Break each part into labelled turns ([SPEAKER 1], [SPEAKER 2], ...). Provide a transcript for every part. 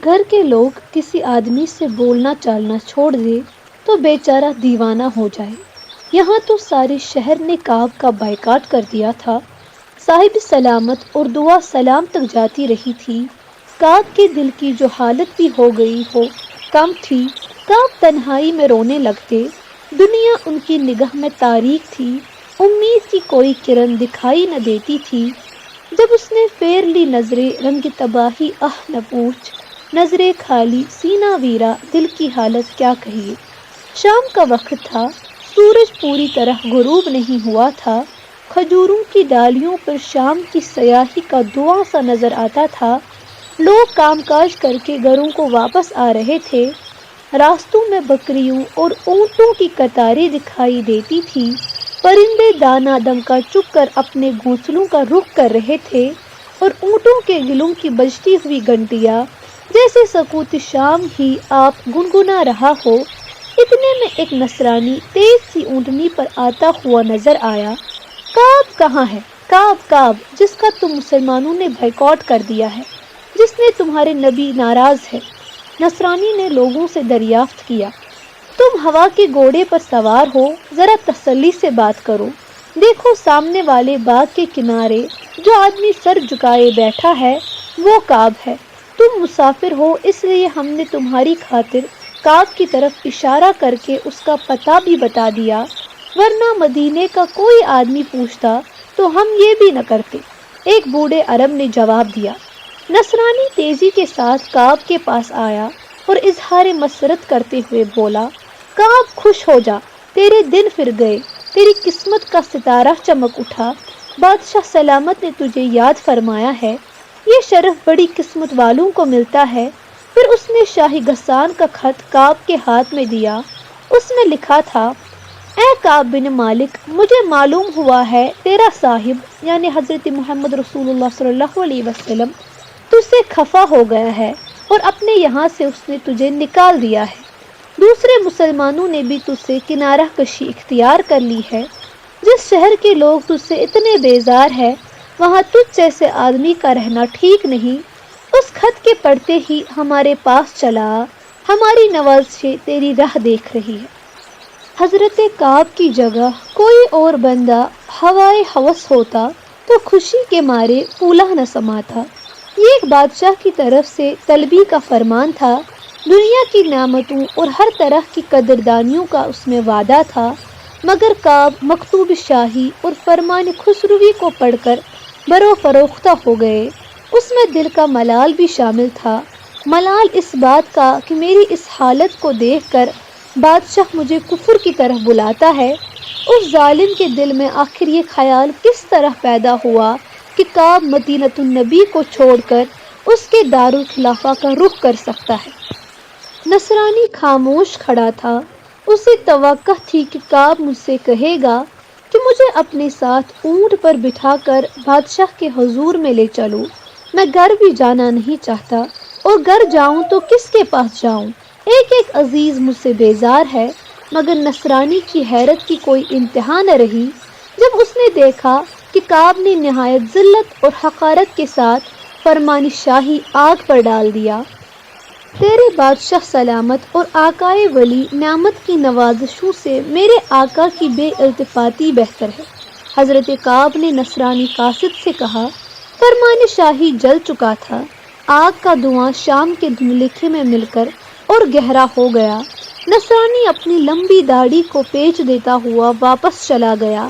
[SPEAKER 1] گھر کے لوگ کسی آدمی سے بولنا چالنا چھوڑ دے تو بیچارہ دیوانہ ہو جائے۔ یہاں تو سارے شہر نے کعب کا بائیکاٹ کر دیا تھا۔ صاحب سلامت اور دعا سلام تک جاتی رہی تھی۔ کعب کے دل کی جو حالت بھی ہو گئی ہو کم تھی۔ کعب تنہائی میں رونے لگتے۔ دنیا ان کی نگاہ میں تاریک تھی۔ امید کی کوئی کرن دکھائی نہ دیتی تھی۔ جب اس نے پھیر لی نظریں رنگ تباہی نہ پوچھ، نظریں خالی سینہ ویرا دل کی حالت کیا کہیے۔ شام کا وقت تھا، سورج پوری طرح غروب نہیں ہوا تھا۔ کھجوروں کی ڈالیوں پر شام کی سیاہی کا دھواں سا نظر آتا تھا۔ لوگ کام کاج کر کے گھروں کو واپس آ رہے تھے۔ راستوں میں بکریوں اور اونٹوں کی قطاریں دکھائی دیتی تھی۔ پرندے دانہ دم کا چپ کر اپنے گھونسلوں کا رخ کر رہے تھے اور اونٹوں کے گلوں کی بجتی ہوئی گھنٹیاں جیسے سکوت شام ہی آپ گنگنا رہا ہو۔ اتنے میں ایک نصرانی تیز سی اونٹنی پر آتا ہوا نظر آیا۔ کعب کہاں ہے؟ کعب جس کا تم مسلمانوں نے بائیکاٹ کر دیا ہے، جس نے تمہارے نبی ناراض ہے۔ نصرانی نے لوگوں سے دریافت کیا۔ تم ہوا کے گھوڑے پر سوار ہو، ذرا تسلی سے بات کرو۔ دیکھو سامنے والے باغ کے کنارے جو آدمی سر جھکائے بیٹھا ہے وہ کعب ہے۔ تم مسافر ہو اس لیے ہم نے تمہاری خاطر کعب کی طرف اشارہ کر کے اس کا پتہ بھی بتا دیا، ورنہ مدینے کا کوئی آدمی پوچھتا تو ہم یہ بھی نہ کرتے، ایک بوڑھے عرب نے جواب دیا۔ نصرانی تیزی کے ساتھ کعب کے پاس آیا اور اظہار مسرت کرتے ہوئے بولا، کعب خوش ہو جا، تیرے دن پھر گئے، تیری قسمت کا ستارہ چمک اٹھا، بادشاہ سلامت نے تجھے یاد فرمایا ہے، یہ شرف بڑی قسمت والوں کو ملتا ہے۔ پھر اس نے شاہی غسان کا خط کعب کے ہاتھ میں دیا۔ اس میں لکھا تھا، اے کعب بن مالک، مجھے معلوم ہوا ہے تیرا صاحب یعنی حضرت محمد رسول اللہ صلی اللہ علیہ وسلم تجھ سے خفا ہو گیا ہے اور اپنے یہاں سے اس نے تجھے نکال دیا ہے۔ دوسرے مسلمانوں نے بھی تجھ سے کنارہ کشی اختیار کر لی ہے۔ جس شہر کے لوگ تجھ سے اتنے بیزار ہیں وہاں تجھ جیسے آدمی کا رہنا ٹھیک نہیں۔ اس خط کے پڑھتے ہی ہمارے پاس چلا، ہماری نوازشیں تیری راہ دیکھ رہی ہے۔ حضرت کعب کی جگہ کوئی اور بندہ ہوائے ہوس ہوتا تو خوشی کے مارے پھولا نہ سماتا۔ یہ ایک بادشاہ کی طرف سے طلبی کا فرمان تھا۔ دنیا کی نعمتوں اور ہر طرح کی قدردانیوں کا اس میں وعدہ تھا، مگر کعب مکتوب شاہی اور فرمان خسروی کو پڑھ کر برو فروختہ ہو گئے۔ اس میں دل کا ملال بھی شامل تھا، ملال اس بات کا کہ میری اس حالت کو دیکھ کر بادشاہ مجھے کفر کی طرف بلاتا ہے۔ اس ظالم کے دل میں آخر یہ خیال کس طرح پیدا ہوا کہ کعب مدینۃ النبی کو چھوڑ کر اس کے دارالخلافہ کا رخ کر سکتا ہے۔ نصرانی خاموش کھڑا تھا۔ اسے توقع تھی کہ کعب مجھ سے کہے گا کہ مجھے اپنے ساتھ اونٹ پر بٹھا کر بادشاہ کے حضور میں لے چلو، میں گھر بھی جانا نہیں چاہتا، اور گھر جاؤں تو کس کے پاس جاؤں، ایک ایک عزیز مجھ سے بیزار ہے۔ مگر نصرانی کی حیرت کی کوئی انتہا نہ رہی جب اس نے دیکھا کہ کعب نے نہایت ذلت اور حقارت کے ساتھ فرمان شاہی آگ پر ڈال دیا۔ تیرے بادشاہ سلامت اور آقائے ولی نعمت کی نوازشوں سے میرے آقا کی بے التفاتی بہتر ہے۔ حضرت کعب نے نصرانی قاصد سے کہا۔ فرمان شاہی جل چکا تھا۔ آگ کا دھواں شام کے دھندلکے میں مل کر اور گہرا ہو گیا۔ نصرانی اپنی لمبی داڑھی کو پیچ دیتا ہوا واپس چلا گیا۔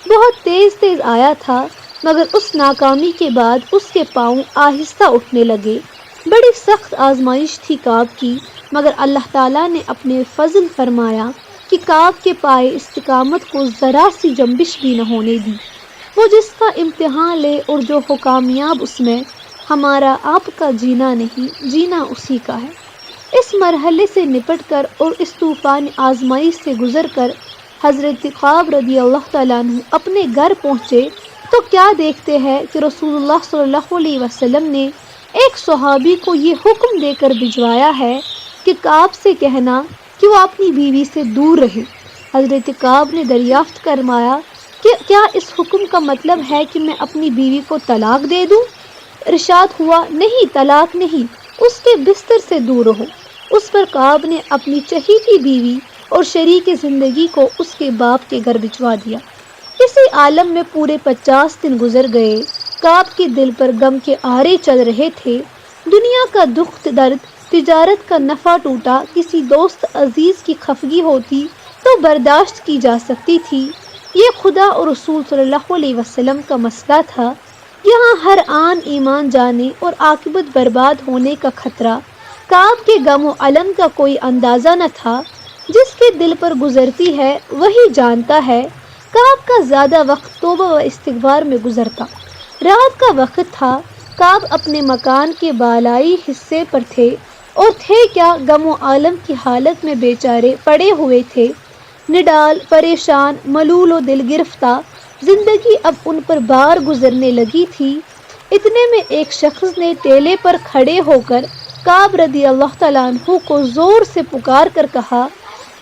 [SPEAKER 1] بہت تیز تیز آیا تھا، مگر اس ناکامی کے بعد اس کے پاؤں آہستہ اٹھنے لگے۔ بڑی سخت آزمائش تھی کعب کی، مگر اللہ تعالیٰ نے اپنے فضل فرمایا کہ کعب کے پائے استقامت کو ذرا سی جنبش بھی نہ ہونے دی۔ وہ جس کا امتحان لے اور جو ہو کامیاب اس میں، ہمارا آپ کا جینا نہیں، جینا اسی کا ہے۔ اس مرحلے سے نپٹ کر اور اس طوفان آزمائش سے گزر کر حضرت کعب رضی اللہ تعالیٰ عنہ اپنے گھر پہنچے تو کیا دیکھتے ہیں کہ رسول اللہ صلی اللہ علیہ وسلم نے ایک صحابی کو یہ حکم دے کر بھجوایا ہے کہ کعب سے کہنا کہ وہ اپنی بیوی سے دور رہے۔ حضرت کعب نے دریافت فرمایا کہ کیا اس حکم کا مطلب ہے کہ میں اپنی بیوی کو طلاق دے دوں؟ ارشاد ہوا، نہیں، طلاق نہیں، اس کے بستر سے دور رہو۔ اس پر کعب نے اپنی چہیتی بیوی اور شریک زندگی کو اس کے باپ کے گھر بھجوا دیا۔ اسی عالم میں پورے 50 دن گزر گئے۔ کعب کے دل پر غم کے آرے چل رہے تھے۔ دنیا کا دکھ درد، تجارت کا نفع ٹوٹا، کسی دوست عزیز کی خفگی ہوتی تو برداشت کی جا سکتی تھی، یہ خدا اور رسول صلی اللہ علیہ وسلم کا مسئلہ تھا۔ یہاں ہر آن ایمان جانے اور عاقبت برباد ہونے کا خطرہ۔ کعب کے غم و الم کا کوئی اندازہ نہ تھا۔ جس کے دل پر گزرتی ہے وہی جانتا ہے۔ کعب کا زیادہ وقت توبہ و استغفار میں گزرتا۔ رات کا وقت تھا۔ کعب اپنے مکان کے بالائی حصے پر تھے اور تھے کیا غم و الم کی حالت میں بیچارے پڑے ہوئے تھے، نڈال، پریشان، ملول و دل گرفتہ۔ زندگی اب ان پر بار گزرنے لگی تھی۔ اتنے میں ایک شخص نے ٹیلے پر کھڑے ہو کر کعب رضی اللہ تعالیٰ عنہ کو زور سے پکار کر کہا،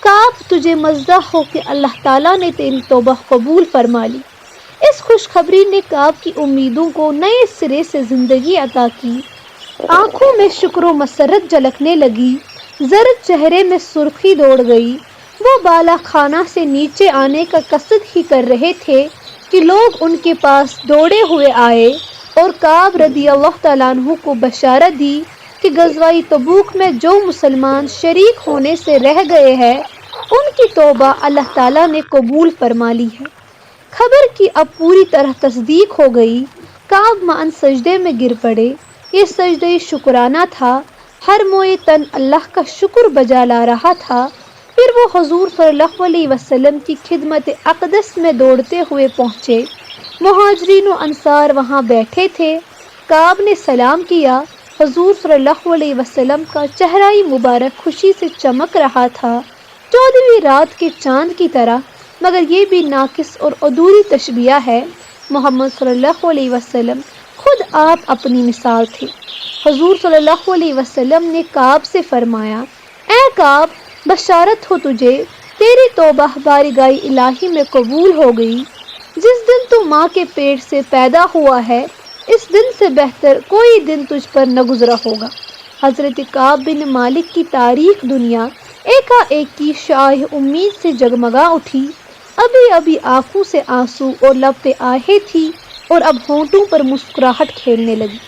[SPEAKER 1] کعب تجھے مزہ ہو کہ اللہ تعالیٰ نے تیری توبہ قبول فرما لی۔ اس خوشخبری نے کعب کی امیدوں کو نئے سرے سے زندگی عطا کی۔ آنکھوں میں شکر و مسرت جھلکنے لگی، زرد چہرے میں سرخی دوڑ گئی۔ وہ بالا خانہ سے نیچے آنے کا قصد ہی کر رہے تھے کہ لوگ ان کے پاس دوڑے ہوئے آئے اور کعب رضی اللہ تعالیٰ عنہ کو بشارت دی کہ غزوہ تبوک میں جو مسلمان شریک ہونے سے رہ گئے ہیں ان کی توبہ اللہ تعالیٰ نے قبول فرما لی ہے۔ خبر کی اب پوری طرح تصدیق ہو گئی۔ کعب معاً سجدے میں گر پڑے۔ یہ سجدہ شکرانہ تھا۔ ہر موئے تن اللہ کا شکر بجا لا رہا تھا۔ پھر وہ حضور صلی اللہ علیہ وسلم کی خدمت اقدس میں دوڑتے ہوئے پہنچے۔ مہاجرین و انصار وہاں بیٹھے تھے۔ کعب نے سلام کیا۔ حضور صلی اللہ علیہ وسلم کا چہرہ مبارک خوشی سے چمک رہا تھا، 14ویں رات کے چاند کی طرح، مگر یہ بھی ناقص اور ادھوری تشبیہ ہے۔ محمد صلی اللہ علیہ وسلم خود آپ اپنی مثال تھے۔ حضور صلی اللہ علیہ وسلم نے کعب سے فرمایا، اے کعب بشارت ہو تجھے، تیری توبہ بارگاہ الہی میں قبول ہو گئی۔ جس دن تو ماں کے پیٹ سے پیدا ہوا ہے اس دن سے بہتر کوئی دن تجھ پر نہ گزرا ہوگا۔ حضرت کعب بن مالک کی تاریخ دنیا ایکا ایک کی شعاع امید سے جگمگا اٹھی۔ ابھی ابھی آنکھوں سے آنسو اور لب پہ آہیں تھی اور اب ہونٹوں پر مسکراہٹ کھیلنے لگی۔